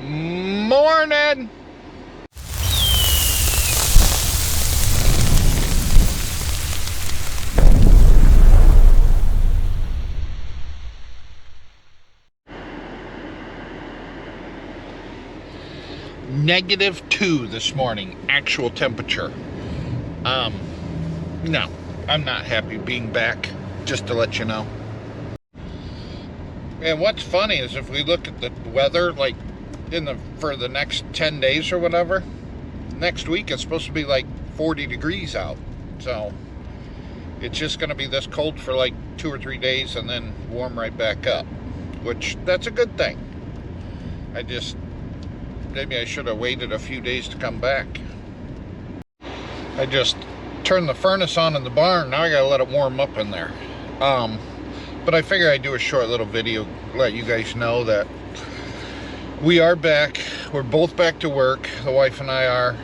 Morning! -2 this morning, actual temperature. No, I'm not happy being back, just to let you know. And what's funny is if we look at the weather, like for the next 10 days or whatever, next week it's supposed to be like 40 degrees out. So it's just going to be this cold for like 2 or 3 days and then warm right back up, which that's a good thing. Maybe I should have waited a few days to come back. I just turned the furnace on in the barn. Now I gotta let it warm up in there. But I figure I'd do a short little video, let you guys know that we are back. We're both back to work. The wife and I are.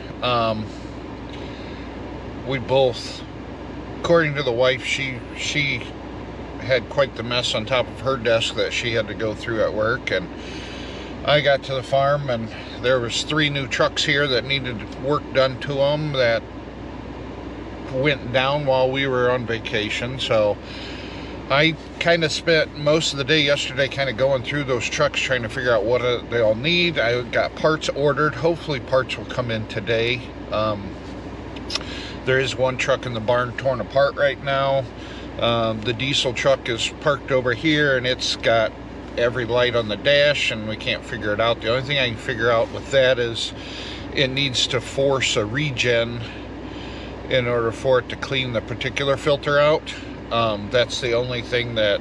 We both, according to the wife, she had quite the mess on top of her desk that she had to go through at work, and I got to the farm and there was 3 new trucks here that needed work done to them that went down while we were on vacation. So I kind of spent most of the day yesterday kind of going through those trucks trying to figure out what they all need. I got parts ordered. Hopefully parts will come in today. There is one truck in the barn torn apart right now. The diesel truck is parked over here and it's got every light on the dash and we can't figure it out. The only thing I can figure out with that is it needs to force a regen in order for it to clean the particular filter out. That's the only thing that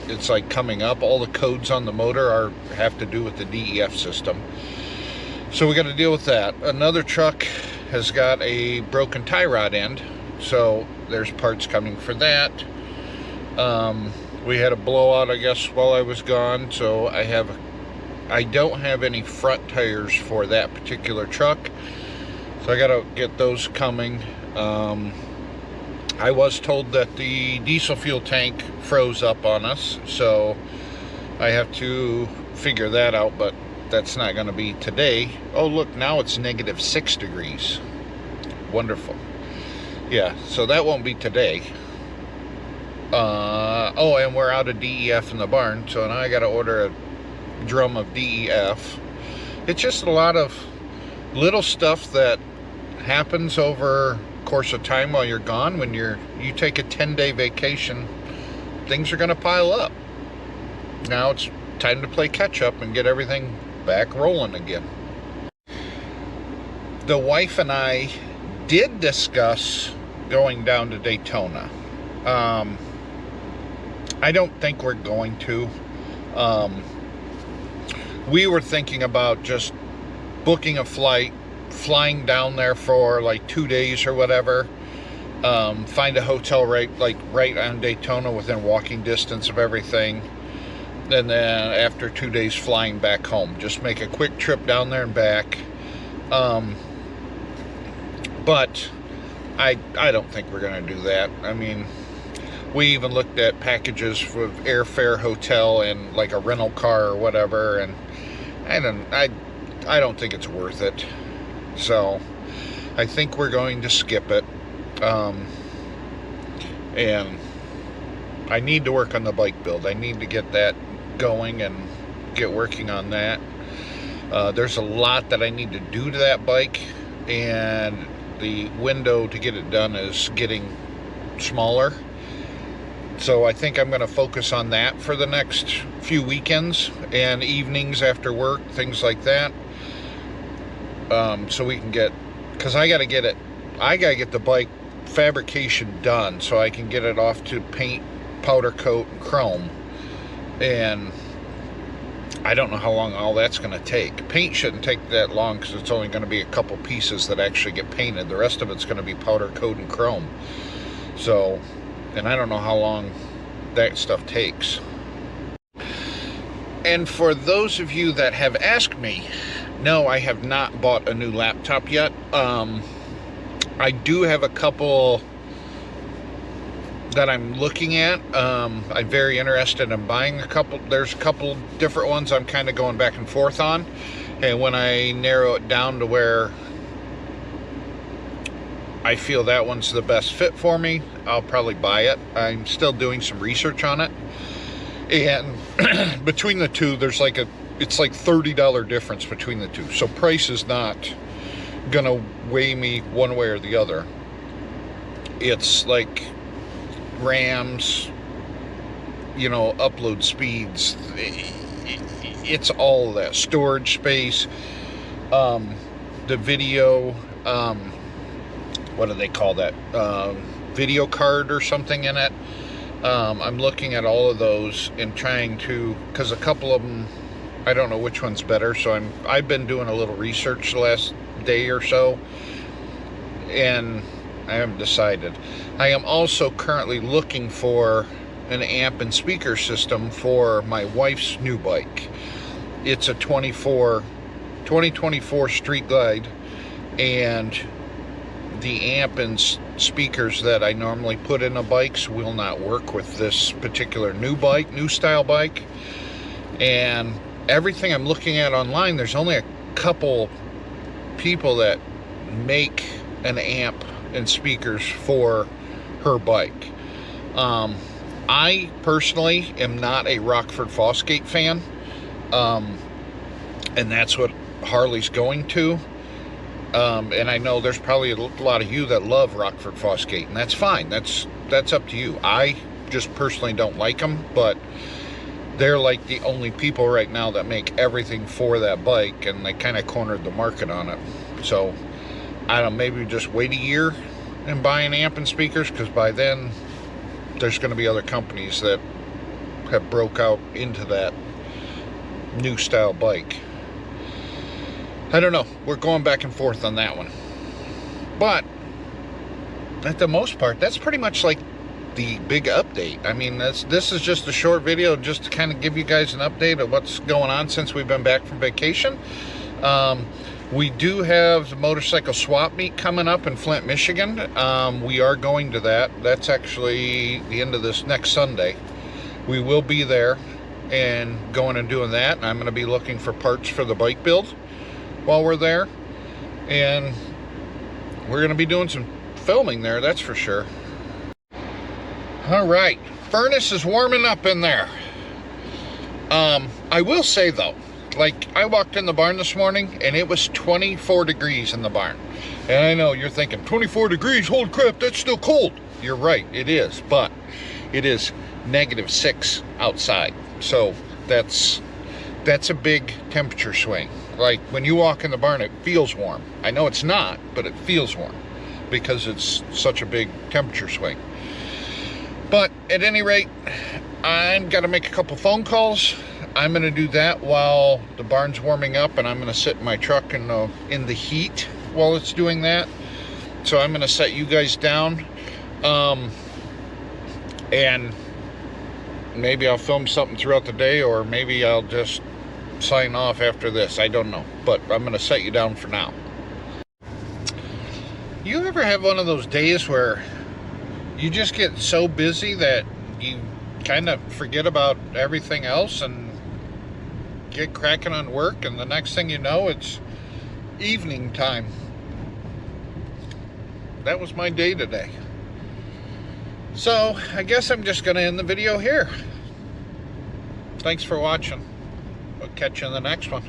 it's like coming up. All the codes on the motor have to do with the DEF system, so we got to deal with that. Another truck has got a broken tie rod end, so there's parts coming for that. We had a blowout, I guess, while I was gone, so I don't have any front tires for that particular truck, so I gotta get those coming. I was told that the diesel fuel tank froze up on us, so I have to figure that out, but that's not going to be today. Oh look, now it's -6 degrees. Wonderful. Yeah, so that won't be today. Oh, and we're out of DEF in the barn, so now I got to order a drum of DEF. It's just a lot of little stuff that happens over course of time while you're gone. When you take a 10-day vacation, things are going to pile up. Now it's time to play catch up and get everything back rolling again. The wife and I did discuss going down to Daytona. I don't think we're going to. We were thinking about just booking a flight, flying down there for like 2 days or whatever, find a hotel right on Daytona within walking distance of everything, and then after 2 days flying back home, just make a quick trip down there and back. But I don't think we're going to do that. I mean, we even looked at packages for airfare, hotel, and like a rental car or whatever, and I don't think it's worth it. So I think we're going to skip it. And I need to work on the bike build. I need to get that going and get working on that. There's a lot that I need to do to that bike, and the window to get it done is getting smaller. So I think I'm going to focus on that for the next few weekends and evenings after work, things like that. So we can because I got to get the bike fabrication done so I can get it off to paint, powder coat, and chrome. And I don't know how long all that's going to take. Paint shouldn't take that long because it's only going to be a couple pieces that actually get painted. The rest of it's going to be powder coat and chrome. So, and I don't know how long that stuff takes. And for those of you that have asked me, no, I have not bought a new laptop yet. I do have a couple that I'm looking at. I'm very interested in buying a couple. There's a couple different ones I'm kind of going back and forth on. And when I narrow it down to where I feel that one's the best fit for me, I'll probably buy it. I'm still doing some research on it. And between the two, there's like it's like $30 difference between the two. So price is not gonna weigh me one way or the other. It's like RAMs, you know, upload speeds, it's all of that, storage space, the video, what do they call that, video card or something in it. I'm looking at all of those and trying to, because a couple of them, I don't know which one's better, so I've been doing a little research the last day or so, and I haven't decided. I am also currently looking for an amp and speaker system for my wife's new bike. It's a 2024 Street Glide, and the amp and speakers that I normally put in the bikes will not work with this particular new style bike. And everything I'm looking at online, there's only a couple people that make an amp and speakers for her bike. I personally am not a Rockford Fosgate fan, and that's what Harley's going to. And I know there's probably a lot of you that love Rockford Fosgate, and that's fine. That's up to you. I just personally don't like them, but they're like the only people right now that make everything for that bike, and they kind of cornered the market on it. So I don't know, maybe just wait a year and buy an amp and speakers, because by then there's going to be other companies that have broke out into that new style bike. I don't know. We're going back and forth on that one. But at the most part, that's pretty much like the big update. I mean, this is just a short video just to kind of give you guys an update of what's going on since we've been back from vacation. We do have the motorcycle swap meet coming up in Flint, Michigan. We are going to that. That's actually the end of this next Sunday. We will be there and going and doing that. And I'm going to be looking for parts for the bike build while we're there. And we're going to be doing some filming there, that's for sure. All right, furnace is warming up in there. I will say though, like, I walked in the barn this morning and it was 24 degrees in the barn. And I know you're thinking, 24 degrees, holy crap, that's still cold. You're right, it is, but it is -6 outside. So that's a big temperature swing. Like, when you walk in the barn, it feels warm. I know it's not, but it feels warm because it's such a big temperature swing. But at any rate, I've got to make a couple phone calls. I'm going to do that while the barn's warming up, and I'm going to sit in my truck in the heat while it's doing that. So I'm going to set you guys down, and maybe I'll film something throughout the day, or maybe I'll just sign off after this. I don't know, but I'm going to set you down for now. You ever have one of those days where you just get so busy that you kind of forget about everything else and get cracking on work, and the next thing you know, it's evening time? That was my day today. So I guess I'm just going to end the video here. Thanks for watching. We'll catch you in the next one.